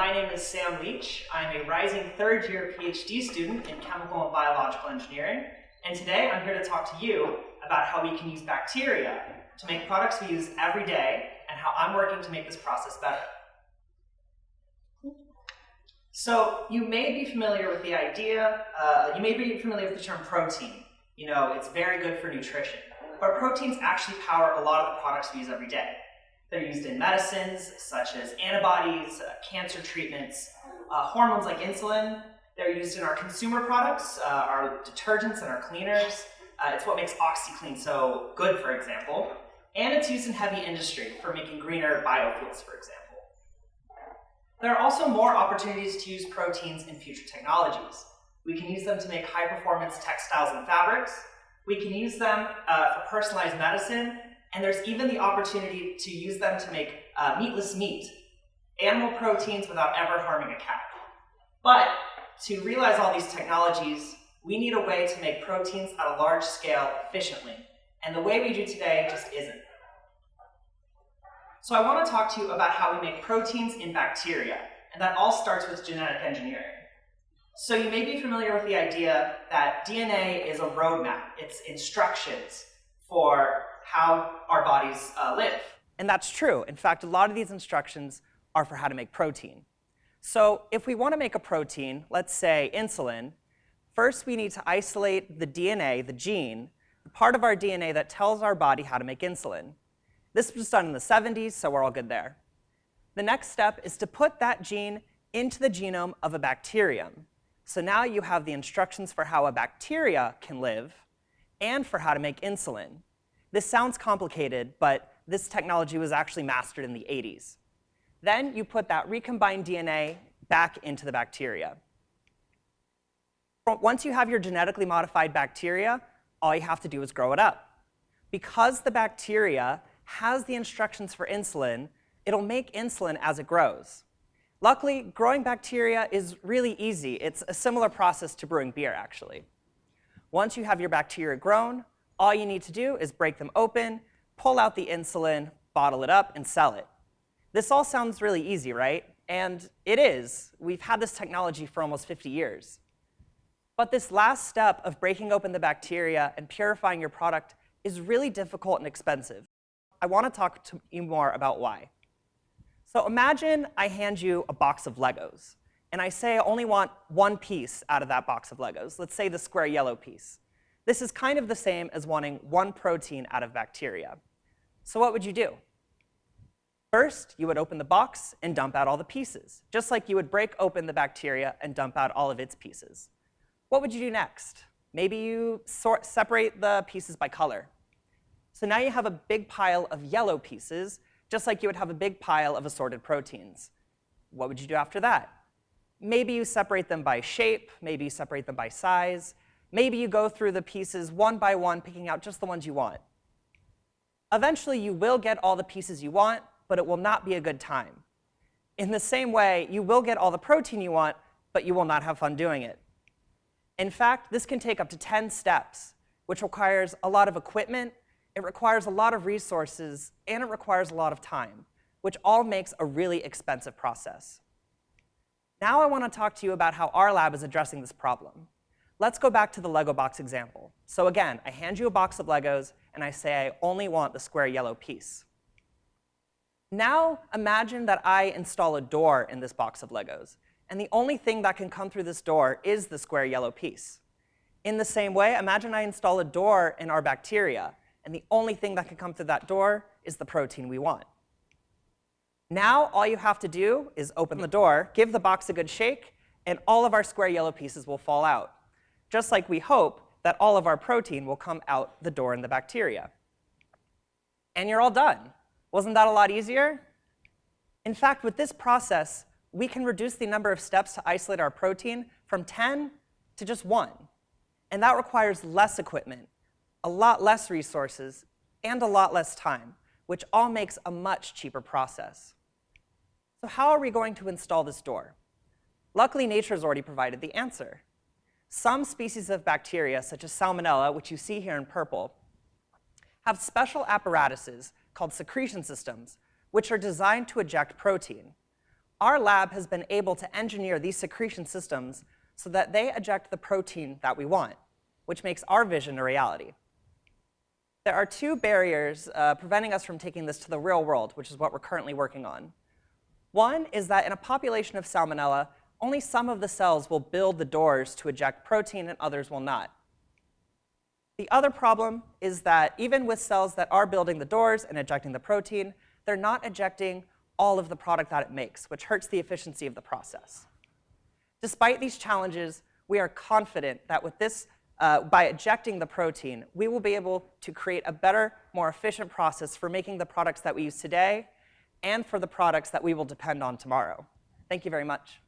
my name is Sam Leach. I'm a rising third-year PhD student in chemical and biological engineering, and today I'm here to talk to you about how we can use bacteria to make products we use every day and how I'm working to make this process better. So you may be familiar with the term protein. You know, it's very good for nutrition. But proteins actually power a lot of the products we use every day. They're used in medicines, such as antibodies, cancer treatments, hormones like insulin. They're used in our consumer products, our detergents and our cleaners. It's what makes OxyClean so good, for example. And it's used in heavy industry for making greener biofuels, for example. There are also more opportunities to use proteins in future technologies. We can use them to make high-performance textiles and fabrics. We can use them for personalized medicine. And there's even the opportunity to use them to make meatless meat, animal proteins without ever harming a cat. But to realize all these technologies, we need a way to make proteins at a large scale efficiently. And the way we do today just isn't. So I want to talk to you about how we make proteins in bacteria. And that all starts with genetic engineering. So you may be familiar with the idea that DNA is a roadmap. It's instructions for how our bodies live. And that's true. In fact, a lot of these instructions are for how to make protein. So if we want to make a protein, let's say insulin, first we need to isolate the DNA, the gene, the part of our DNA that tells our body how to make insulin. This was done in the 70s, so we're all good there. The next step is to put that gene into the genome of a bacterium. So now you have the instructions for how a bacteria can live and for how to make insulin. This sounds complicated, but this technology was actually mastered in the 80s. Then you put that recombined DNA back into the bacteria. Once you have your genetically modified bacteria, all you have to do is grow it up. Because the bacteria has the instructions for insulin, it'll make insulin as it grows. Luckily, growing bacteria is really easy. It's a similar process to brewing beer, actually. Once you have your bacteria grown, all you need to do is break them open, pull out the insulin, bottle it up, and sell it. This all sounds really easy, right? And it is. We've had this technology for almost 50 years. But this last step of breaking open the bacteria and purifying your product is really difficult and expensive. I want to talk to you more about why. So imagine I hand you a box of Legos, and I say I only want one piece out of that box of Legos. Let's say the square yellow piece. This is kind of the same as wanting one protein out of bacteria. So what would you do? First, you would open the box and dump out all the pieces, just like you would break open the bacteria and dump out all of its pieces. What would you do next? Maybe you separate the pieces by color. So now you have a big pile of yellow pieces, just like you would have a big pile of assorted proteins. What would you do after that? Maybe you separate them by shape. Maybe you separate them by size. Maybe you go through the pieces one by one, picking out just the ones you want. Eventually, you will get all the pieces you want, but it will not be a good time. In the same way, you will get all the protein you want, but you will not have fun doing it. In fact, this can take up to 10 steps, which requires a lot of equipment, it requires a lot of resources, and it requires a lot of time, which all makes a really expensive process. Now I want to talk to you about how our lab is addressing this problem. Let's go back to the Lego box example. So again, I hand you a box of Legos, and I say I only want the square yellow piece. Now imagine that I install a door in this box of Legos, and the only thing that can come through this door is the square yellow piece. In the same way, imagine I install a door in our bacteria, and the only thing that can come through that door is the protein we want. Now all you have to do is open the door, give the box a good shake, and all of our square yellow pieces will fall out, just like we hope that all of our protein will come out the door in the bacteria. And you're all done. Wasn't that a lot easier? In fact, with this process, we can reduce the number of steps to isolate our protein from 10 to just 1. And that requires less equipment, a lot less resources, and a lot less time, which all makes a much cheaper process. So how are we going to install this door? Luckily, nature has already provided the answer. Some species of bacteria, such as Salmonella, which you see here in purple, have special apparatuses called secretion systems, which are designed to eject protein. our lab has been able to engineer these secretion systems so that they eject the protein that we want, which makes our vision a reality. There are two barriers preventing us from taking this to the real world, which is what we're currently working on. One is that in a population of Salmonella, only some of the cells will build the doors to eject protein and others will not. The other problem is that even with cells that are building the doors and ejecting the protein, they're not ejecting all of the product that it makes, which hurts the efficiency of the process. Despite these challenges, we are confident that with this, by ejecting the protein, we will be able to create a better, more efficient process for making the products that we use today and for the products that we will depend on tomorrow. Thank you very much.